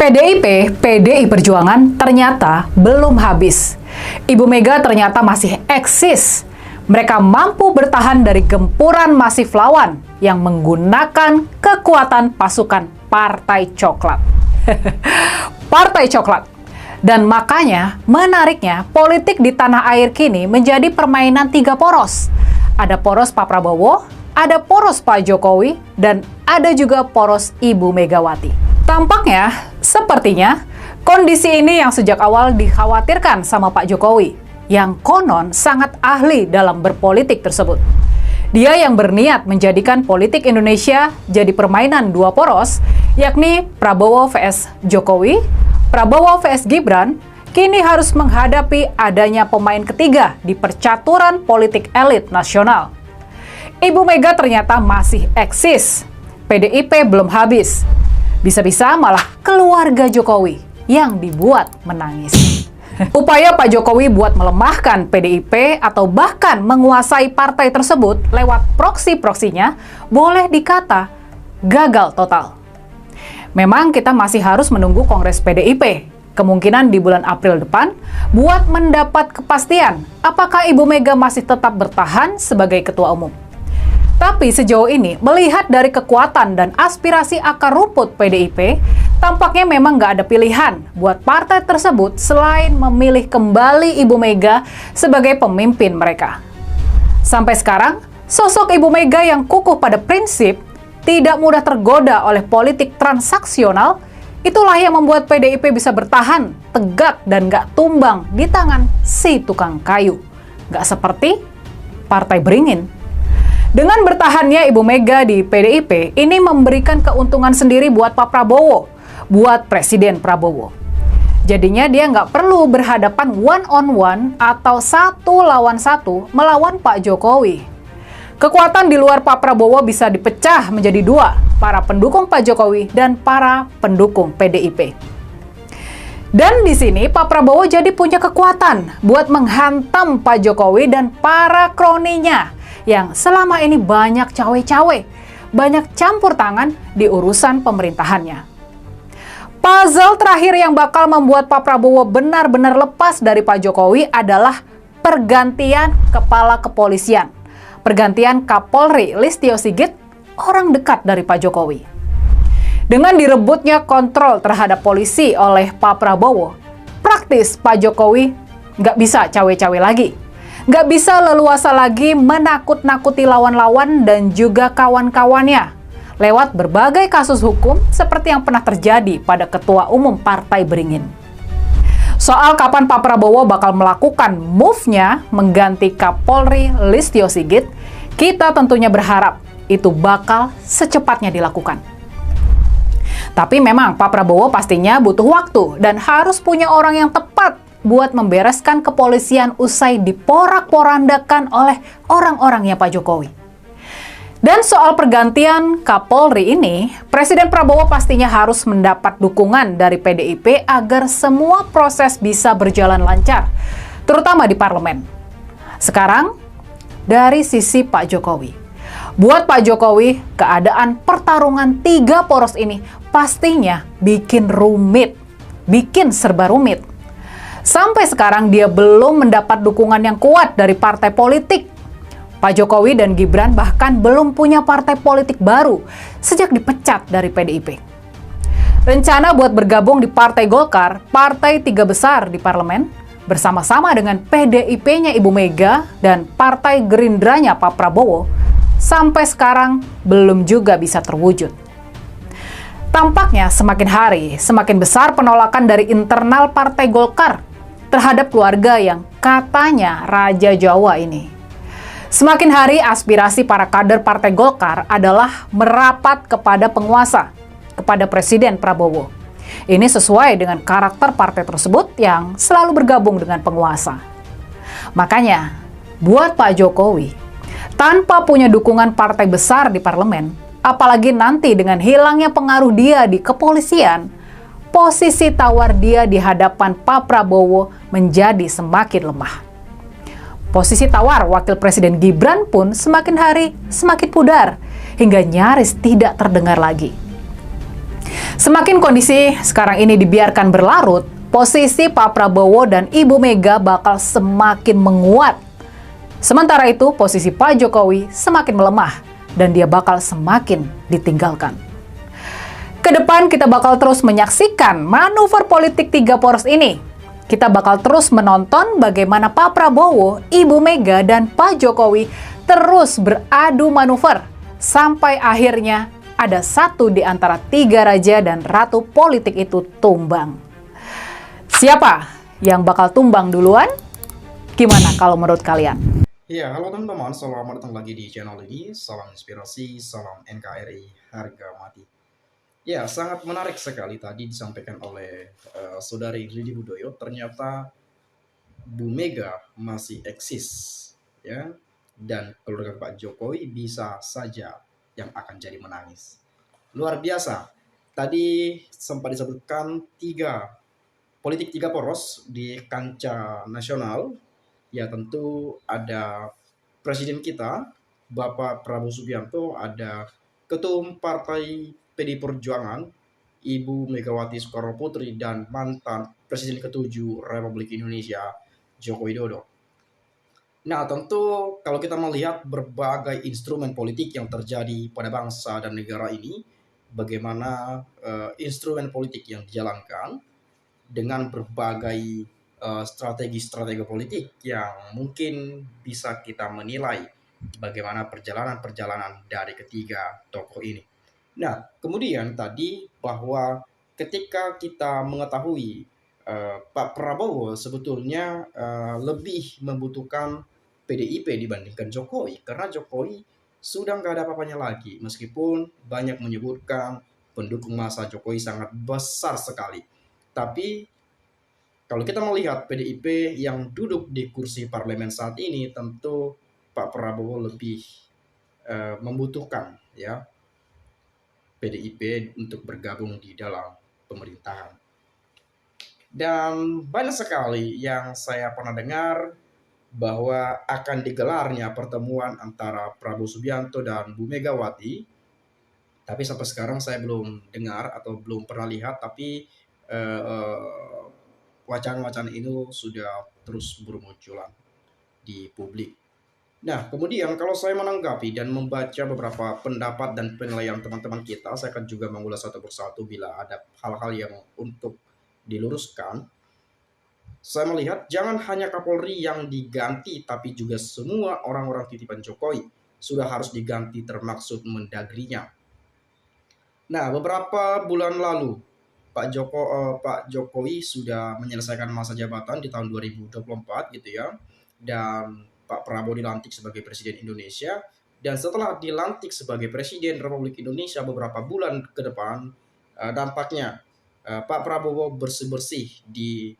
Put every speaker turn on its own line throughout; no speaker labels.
PDI Perjuangan ternyata belum habis. Ibu Mega ternyata masih eksis. Mereka mampu bertahan dari gempuran masif lawan yang menggunakan kekuatan pasukan Partai Coklat. Partai Coklat. Dan makanya, menariknya, politik di tanah air kini menjadi permainan tiga poros. Ada poros Pak Prabowo, ada poros Pak Jokowi, dan ada juga poros Ibu Megawati. Tampaknya, sepertinya, kondisi ini yang sejak awal dikhawatirkan sama Pak Jokowi, yang konon sangat ahli dalam berpolitik tersebut. Dia yang berniat menjadikan politik Indonesia jadi permainan dua poros, yakni Prabowo vs Jokowi, Prabowo vs Gibran, kini harus menghadapi adanya pemain ketiga di percaturan politik elit nasional. Ibu Mega ternyata masih eksis, PDIP belum habis. Bisa-bisa malah keluarga Jokowi yang dibuat menangis. Upaya Pak Jokowi buat melemahkan PDIP atau bahkan menguasai partai tersebut lewat proksi-proksinya boleh dikata gagal total. Memang kita masih harus menunggu Kongres PDIP, kemungkinan di bulan April depan, buat mendapat kepastian apakah Ibu Mega masih tetap bertahan sebagai Ketua Umum. Tapi sejauh ini, melihat dari kekuatan dan aspirasi akar rumput PDIP, tampaknya memang nggak ada pilihan buat partai tersebut selain memilih kembali Ibu Mega sebagai pemimpin mereka. Sampai sekarang, sosok Ibu Mega yang kukuh pada prinsip, tidak mudah tergoda oleh politik transaksional, itulah yang membuat PDIP bisa bertahan, tegak, dan nggak tumbang di tangan si tukang kayu. Nggak seperti Partai Beringin. Dengan bertahannya Ibu Mega di PDIP, ini memberikan keuntungan sendiri buat Pak Prabowo, buat Presiden Prabowo. Jadinya dia nggak perlu berhadapan one-on-one atau satu lawan satu melawan Pak Jokowi. Kekuatan di luar Pak Prabowo bisa dipecah menjadi dua, para pendukung Pak Jokowi dan para pendukung PDIP. Dan di sini Pak Prabowo jadi punya kekuatan buat menghantam Pak Jokowi dan para kroninya yang selama ini banyak cawe-cawe, banyak campur tangan di urusan pemerintahannya. Puzzle terakhir yang bakal membuat Pak Prabowo benar-benar lepas dari Pak Jokowi adalah pergantian kepala kepolisian. Pergantian Kapolri Listio Sigit, orang dekat dari Pak Jokowi. Dengan direbutnya kontrol terhadap polisi oleh Pak Prabowo, praktis Pak Jokowi nggak bisa cawe-cawe lagi. Nggak bisa leluasa lagi menakut-nakuti lawan-lawan dan juga kawan-kawannya lewat berbagai kasus hukum seperti yang pernah terjadi pada Ketua Umum Partai Beringin. Soal kapan Pak Prabowo bakal melakukan move-nya mengganti Kapolri Listio Sigit, kita tentunya berharap itu bakal secepatnya dilakukan. Tapi memang Pak Prabowo pastinya butuh waktu dan harus punya orang yang tepat buat membereskan kepolisian usai diporak-porandakan oleh orang-orangnya Pak Jokowi. Dan soal pergantian Kapolri ini, Presiden Prabowo pastinya harus mendapat dukungan dari PDIP agar semua proses bisa berjalan lancar, terutama di parlemen. Sekarang, dari sisi Pak Jokowi. Buat Pak Jokowi, keadaan pertarungan tiga poros ini pastinya bikin rumit, bikin serba rumit. Sampai sekarang dia belum mendapat dukungan yang kuat dari partai politik. Pak Jokowi dan Gibran bahkan belum punya partai politik baru sejak dipecat dari PDIP. Rencana buat bergabung di Partai Golkar, partai tiga besar di parlemen, bersama-sama dengan PDIP-nya Ibu Mega dan Partai Gerindranya Pak Prabowo, sampai sekarang belum juga bisa terwujud. Tampaknya semakin hari, semakin besar penolakan dari internal Partai Golkar terhadap keluarga yang katanya Raja Jawa ini. Semakin hari aspirasi para kader Partai Golkar adalah merapat kepada penguasa, kepada Presiden Prabowo. Ini sesuai dengan karakter partai tersebut yang selalu bergabung dengan penguasa. Makanya, buat Pak Jokowi, tanpa punya dukungan partai besar di parlemen, apalagi nanti dengan hilangnya pengaruh dia di kepolisian, posisi tawar dia di hadapan Pak Prabowo menjadi semakin lemah. Posisi tawar Wakil Presiden Gibran pun semakin hari semakin pudar, hingga nyaris tidak terdengar lagi. Semakin kondisi sekarang ini dibiarkan berlarut, posisi Pak Prabowo dan Ibu Mega bakal semakin menguat. Sementara itu, posisi Pak Jokowi semakin melemah dan dia bakal semakin ditinggalkan. Kedepan kita bakal terus menyaksikan manuver politik tiga poros ini. Kita bakal terus menonton bagaimana Pak Prabowo, Ibu Mega, dan Pak Jokowi terus beradu manuver sampai akhirnya ada satu di antara tiga raja dan ratu politik itu tumbang. Siapa yang bakal tumbang duluan? Gimana kalau menurut kalian?
Ya, halo teman-teman, selamat datang lagi di channel ini. Salam inspirasi, salam NKRI, harga mati. Ya, sangat menarik sekali tadi disampaikan oleh Saudari Rini Budoyo. Ternyata Bu Mega masih eksis, ya, dan keluarga Pak Jokowi bisa saja yang akan jadi menangis. Luar biasa. Tadi sempat disebutkan politik tiga poros di kancah nasional. Ya, tentu ada presiden kita, Bapak Prabowo Subianto, ada Ketua Umum Partai PD Perjuangan, Ibu Megawati Soekarno Putri, dan mantan Presiden ke-7 Republik Indonesia, Joko Widodo. Nah, tentu kalau kita melihat berbagai instrumen politik yang terjadi pada bangsa dan negara ini, bagaimana instrumen politik yang dijalankan dengan berbagai strategi-strategi politik yang mungkin bisa kita menilai bagaimana perjalanan-perjalanan dari ketiga tokoh ini. Nah, kemudian tadi bahwa ketika kita mengetahui Pak Prabowo sebetulnya lebih membutuhkan PDIP dibandingkan Jokowi, karena Jokowi sudah nggak ada apa-apanya lagi, meskipun banyak menyebutkan pendukung massa Jokowi sangat besar sekali. Tapi kalau kita melihat PDIP yang duduk di kursi parlemen saat ini, tentu Pak Prabowo lebih membutuhkan ya PDIP untuk bergabung di dalam pemerintahan. Dan banyak sekali yang saya pernah dengar bahwa akan digelarnya pertemuan antara Prabowo Subianto dan Bu Megawati. Tapi sampai sekarang saya belum dengar atau belum pernah lihat, tapi wacana-wacana itu sudah terus bermunculan di publik. Nah, kemudian kalau saya menanggapi dan membaca beberapa pendapat dan penilaian teman-teman kita, saya akan juga mengulas satu persatu bila ada hal-hal yang untuk diluruskan. Saya melihat jangan hanya Kapolri yang diganti, tapi juga semua orang-orang titipan Jokowi sudah harus diganti termaksud Mendagrinya. Nah, beberapa bulan lalu Pak Jokowi sudah menyelesaikan masa jabatan di tahun 2024 gitu ya. Dan Pak Prabowo dilantik sebagai Presiden Indonesia, dan setelah dilantik sebagai Presiden Republik Indonesia beberapa bulan ke depan, dampaknya Pak Prabowo bersih-bersih di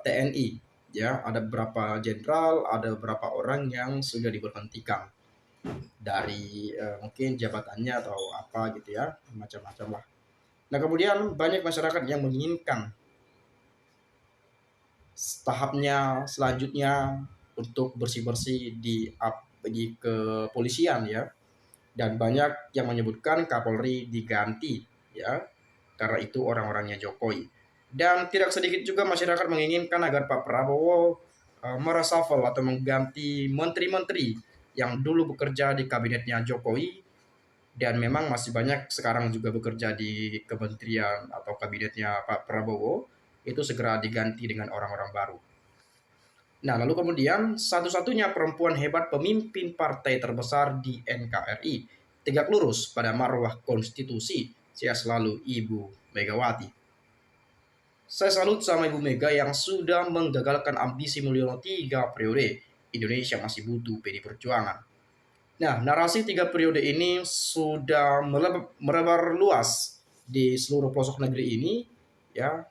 TNI, ya, ada beberapa jenderal, ada beberapa orang yang sudah diberhentikan dari mungkin jabatannya atau apa gitu ya, macam-macam lah. Nah, kemudian banyak masyarakat yang menginginkan tahapnya selanjutnya untuk bersih-bersih di kepolisian ya. Dan banyak yang menyebutkan Kapolri diganti ya, karena itu orang-orangnya Jokowi. Dan tidak sedikit juga masyarakat menginginkan agar Pak Prabowo mereshuffle atau mengganti menteri-menteri yang dulu bekerja di kabinetnya Jokowi, dan memang masih banyak sekarang juga bekerja di kementerian atau kabinetnya Pak Prabowo, itu segera diganti dengan orang-orang baru. Nah, lalu kemudian satu-satunya perempuan hebat pemimpin partai terbesar di NKRI, tegak lurus pada marwah konstitusi, saya selalu Ibu Megawati. Saya salut sama Ibu Mega yang sudah menggagalkan ambisi Mulyono 3 periode. Indonesia masih butuh PD Perjuangan. Nah, narasi 3 periode ini sudah merebar luas di seluruh pelosok negeri ini, ya.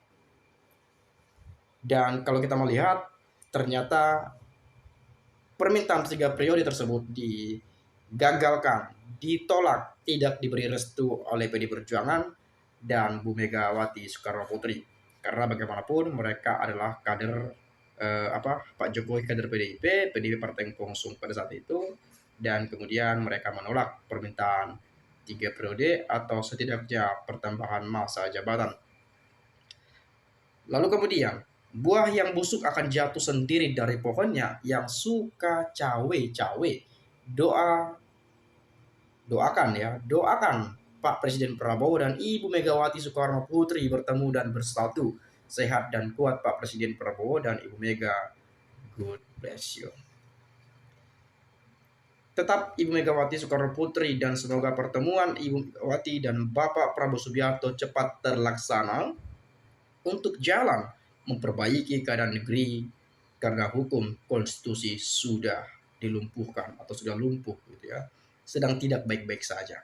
Dan kalau kita melihat, ternyata permintaan 3 periode tersebut digagalkan, ditolak, tidak diberi restu oleh PD Perjuangan dan Bu Megawati Soekarno Putri. Karena bagaimanapun mereka adalah kader Pak Jokowi kader PDIP Partai yang pengusung pada saat itu, dan kemudian mereka menolak permintaan 3 periode atau setidaknya pertambahan masa jabatan. Lalu kemudian, buah yang busuk akan jatuh sendiri dari pohonnya. Yang suka cawe-cawe, doakan Pak Presiden Prabowo dan Ibu Megawati Soekarno Putri bertemu dan bersatu. Sehat dan kuat Pak Presiden Prabowo dan Ibu Mega. God bless you. Tetap Ibu Megawati Soekarno Putri, dan semoga pertemuan Ibu Megawati dan Bapak Prabowo Subianto cepat terlaksana untuk jalan memperbaiki keadaan negeri, karena hukum konstitusi sudah dilumpuhkan atau sudah lumpuh gitu ya, sedang tidak baik-baik saja.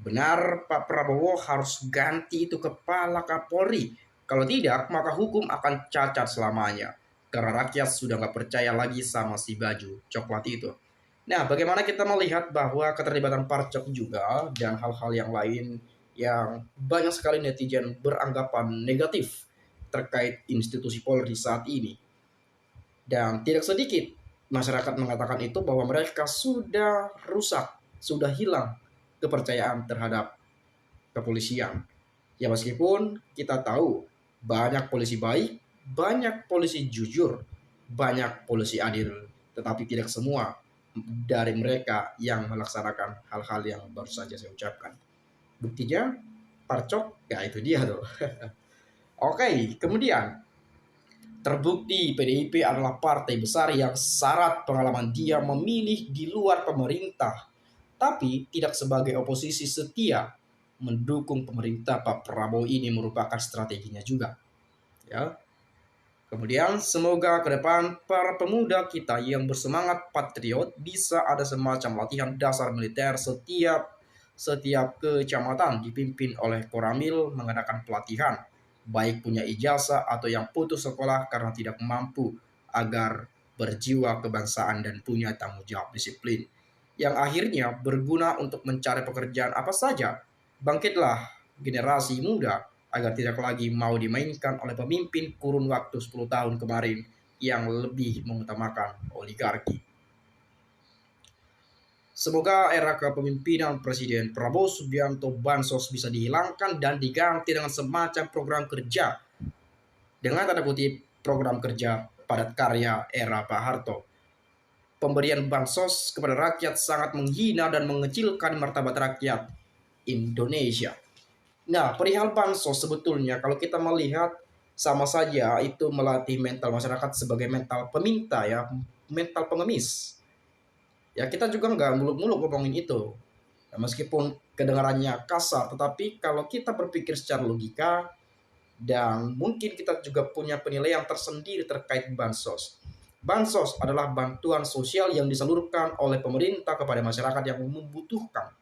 Benar, Pak Prabowo harus ganti itu kepala Kapolri. Kalau tidak, maka hukum akan cacat selamanya, karena rakyat sudah nggak percaya lagi sama si baju coklat itu. Nah, bagaimana kita melihat bahwa keterlibatan Parcok juga dan hal-hal yang lain yang banyak sekali netizen beranggapan negatif terkait institusi Polri saat ini. Dan tidak sedikit masyarakat mengatakan itu bahwa mereka sudah rusak, sudah hilang kepercayaan terhadap kepolisian. Ya meskipun kita tahu banyak polisi baik, banyak polisi jujur, banyak polisi adil, tetapi tidak semua dari mereka yang melaksanakan hal-hal yang baru saja saya ucapkan. Buktinya Parcok, ya itu dia tuh. Oke, kemudian terbukti PDIP adalah partai besar yang syarat pengalaman dia memilih di luar pemerintah, tapi tidak sebagai oposisi setia mendukung pemerintah. Pak Prabowo ini merupakan strateginya juga. Ya. Kemudian semoga ke depan para pemuda kita yang bersemangat patriot bisa ada semacam latihan dasar militer setiap kecamatan dipimpin oleh Koramil mengadakan pelatihan, baik punya ijazah atau yang putus sekolah karena tidak mampu, agar berjiwa kebangsaan dan punya tanggung jawab disiplin yang akhirnya berguna untuk mencari pekerjaan apa saja. Bangkitlah generasi muda agar tidak lagi mau dimainkan oleh pemimpin kurun waktu 10 tahun kemarin yang lebih mengutamakan oligarki. Semoga era kepemimpinan Presiden Prabowo Subianto bansos bisa dihilangkan dan diganti dengan semacam program kerja, dengan tanda kutip program kerja padat karya era Pak Harto. Pemberian bansos kepada rakyat sangat menghina dan mengecilkan martabat rakyat Indonesia. Nah, perihal bansos sebetulnya kalau kita melihat sama saja itu melatih mental masyarakat sebagai mental peminta ya, mental pengemis. Ya kita juga nggak muluk-muluk ngomongin itu. Ya, meskipun kedengarannya kasar, tetapi kalau kita berpikir secara logika dan mungkin kita juga punya penilaian tersendiri terkait bansos. Bansos adalah bantuan sosial yang disalurkan oleh pemerintah kepada masyarakat yang membutuhkan.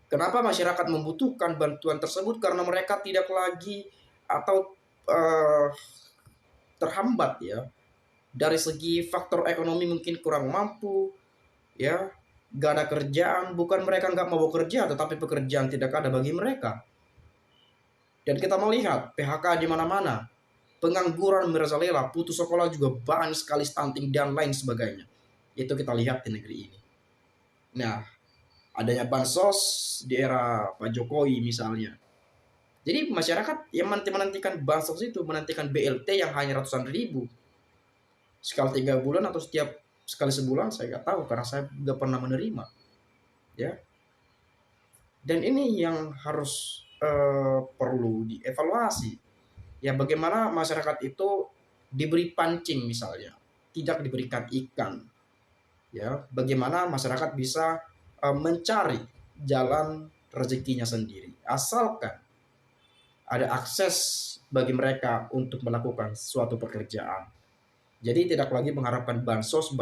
Kenapa masyarakat membutuhkan bantuan tersebut? Karena mereka tidak lagi atau terhambat ya dari segi faktor ekonomi, mungkin kurang mampu ya, gak ada kerjaan. Bukan mereka nggak mau bekerja, tetapi pekerjaan tidak ada bagi mereka. Dan kita melihat PHK di mana-mana, pengangguran merajalela, putus sekolah juga banyak sekali, stunting dan lain sebagainya. Itu kita lihat di negeri ini. Nah, adanya bansos di era Pak Jokowi misalnya. Jadi masyarakat yang menantikan bansos itu, menantikan BLT yang hanya ratusan ribu. Sekali 3 bulan atau sekali sebulan, saya nggak tahu karena saya nggak pernah menerima. Ya. Dan ini yang harus perlu dievaluasi. Ya bagaimana masyarakat itu diberi pancing misalnya, tidak diberikan ikan. Ya, bagaimana masyarakat bisa mencari jalan rezekinya sendiri, asalkan ada akses bagi mereka untuk melakukan suatu pekerjaan. Jadi tidak lagi mengharapkan bansos,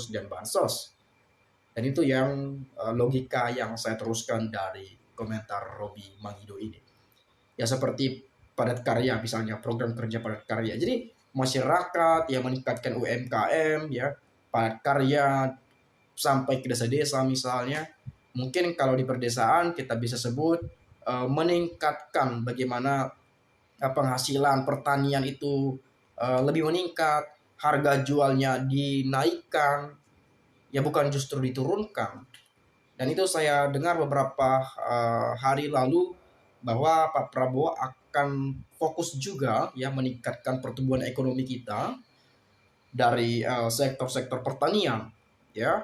dan bansos. Dan itu yang logika yang saya teruskan dari komentar Robi Mangido ini. Ya seperti padat karya misalnya, program kerja padat karya. Jadi masyarakat yang meningkatkan UMKM ya, padat karya sampai ke desa-desa misalnya. Mungkin kalau di perdesaan kita bisa sebut meningkatkan bagaimana penghasilan pertanian itu lebih meningkat, harga jualnya dinaikkan, ya bukan justru diturunkan. Dan itu saya dengar beberapa hari lalu bahwa Pak Prabowo akan fokus juga ya meningkatkan pertumbuhan ekonomi kita dari sektor-sektor pertanian ya,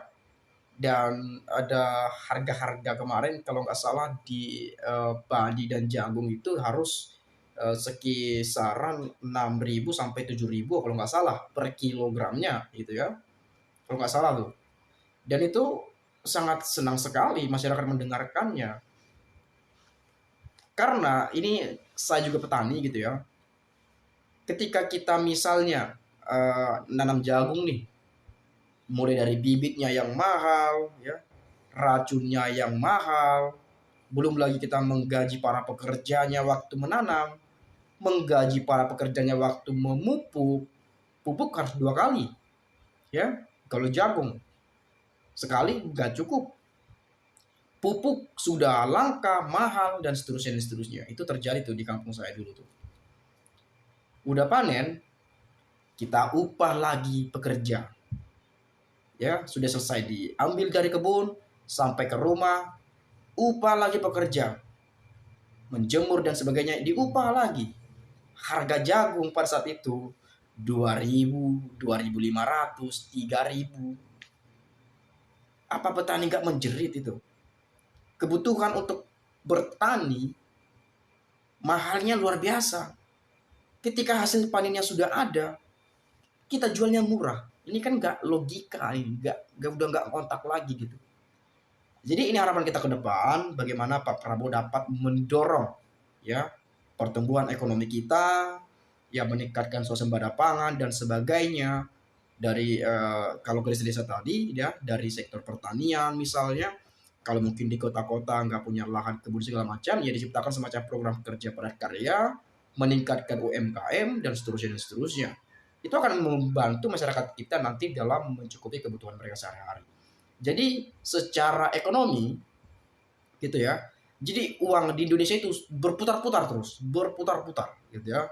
dan ada harga-harga kemarin kalau nggak salah di padi dan jagung itu harus sekisaran 6.000 sampai 7.000 kalau nggak salah per kilogramnya gitu ya, kalau nggak salah tuh. Dan itu sangat senang sekali masyarakat mendengarkannya, karena ini saya juga petani gitu ya. Ketika kita misalnya nanam jagung nih, mulai dari bibitnya yang mahal ya, racunnya yang mahal, belum lagi kita menggaji para pekerjanya waktu menanam, menggaji para pekerjanya waktu memupuk. Pupuk harus 2 kali ya, kalau jagung sekali nggak cukup. Pupuk sudah langka, mahal, dan seterusnya dan seterusnya. Itu terjadi tuh di kampung saya dulu tuh. Udah panen, kita upah lagi pekerja. Ya, sudah selesai diambil dari kebun sampai ke rumah, upah lagi pekerja. Menjemur dan sebagainya diupah lagi. Harga jagung pada saat itu 2.000, 2.500, 3.000. Apa petani nggak menjerit itu? Kebutuhan untuk bertani mahalnya luar biasa. Ketika hasil panennya sudah ada, kita jualnya murah. Ini kan nggak logika, ini udah nggak kontak lagi gitu. Jadi ini harapan kita ke depan, bagaimana Pak Prabowo dapat mendorong ya pertumbuhan ekonomi kita, ya meningkatkan swasembada pangan dan sebagainya dari kalau ke desa-desa tadi ya, dari sektor pertanian misalnya. Kalau mungkin di kota-kota nggak punya lahan kebun segala macam, ya diciptakan semacam program kerja padat karya, meningkatkan UMKM dan seterusnya dan seterusnya. Itu akan membantu masyarakat kita nanti dalam mencukupi kebutuhan mereka sehari-hari. Jadi secara ekonomi gitu ya. Jadi uang di Indonesia itu berputar-putar terus, berputar-putar gitu ya.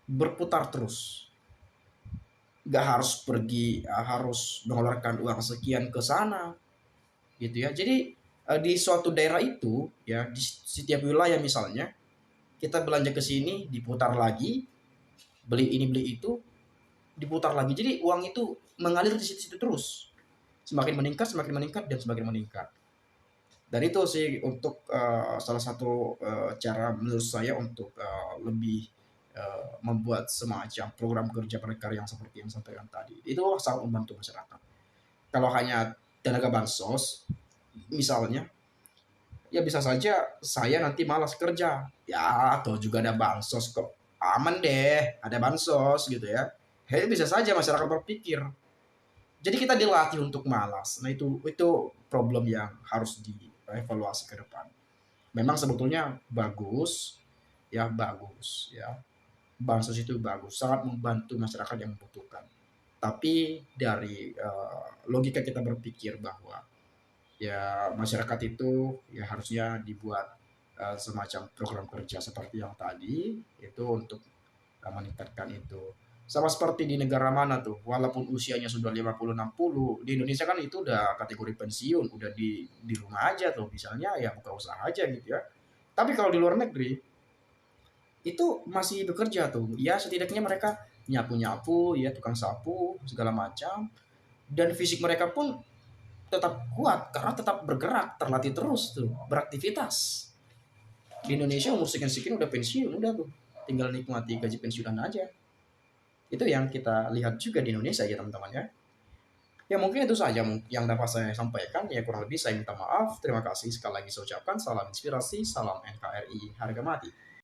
Berputar terus. Nggak harus pergi, harus mengeluarkan uang sekian ke sana gitu ya. Jadi di suatu daerah itu ya, di setiap wilayah misalnya, kita belanja ke sini diputar lagi, beli ini beli itu diputar lagi. Jadi uang itu mengalir di situ-situ terus. Semakin meningkat dan semakin meningkat. Dan itu sih untuk salah satu cara menurut saya untuk lebih membuat semacam program kerja prakerja yang seperti yang sampaikan tadi. Itu sangat membantu masyarakat. Kalau hanya tenaga bansos misalnya, ya bisa saja saya nanti malas kerja. Ya, atau juga ada bansos kok. Aman deh, ada bansos gitu ya. Ya bisa saja masyarakat berpikir. Jadi kita dilatih untuk malas. Nah itu problem yang harus dievaluasi ke depan. Memang sebetulnya bagus, ya bagus ya. Bansos itu bagus, sangat membantu masyarakat yang membutuhkan. Tapi dari logika kita berpikir bahwa ya masyarakat itu ya harusnya dibuat semacam program kerja seperti yang tadi itu untuk meningkatkan itu. Sama seperti di negara mana tuh, walaupun usianya sudah 50-60, di Indonesia kan itu udah kategori pensiun, udah di rumah aja tuh, misalnya ya buka usaha aja gitu ya. Tapi kalau di luar negeri, itu masih bekerja tuh. Ya setidaknya mereka nyapu-nyapu, ya tukang sapu, segala macam. Dan fisik mereka pun tetap kuat karena tetap bergerak, terlatih terus tuh, beraktivitas. Di Indonesia umur sekian-sekian udah pensiun, udah tuh. Tinggal nikmati gaji pensiunan aja. Itu yang kita lihat juga di Indonesia ya teman-teman ya. Ya mungkin itu saja yang dapat saya sampaikan. Ya kurang lebih saya minta maaf. Terima kasih sekali lagi saya ucapkan. Salam inspirasi, salam NKRI harga mati.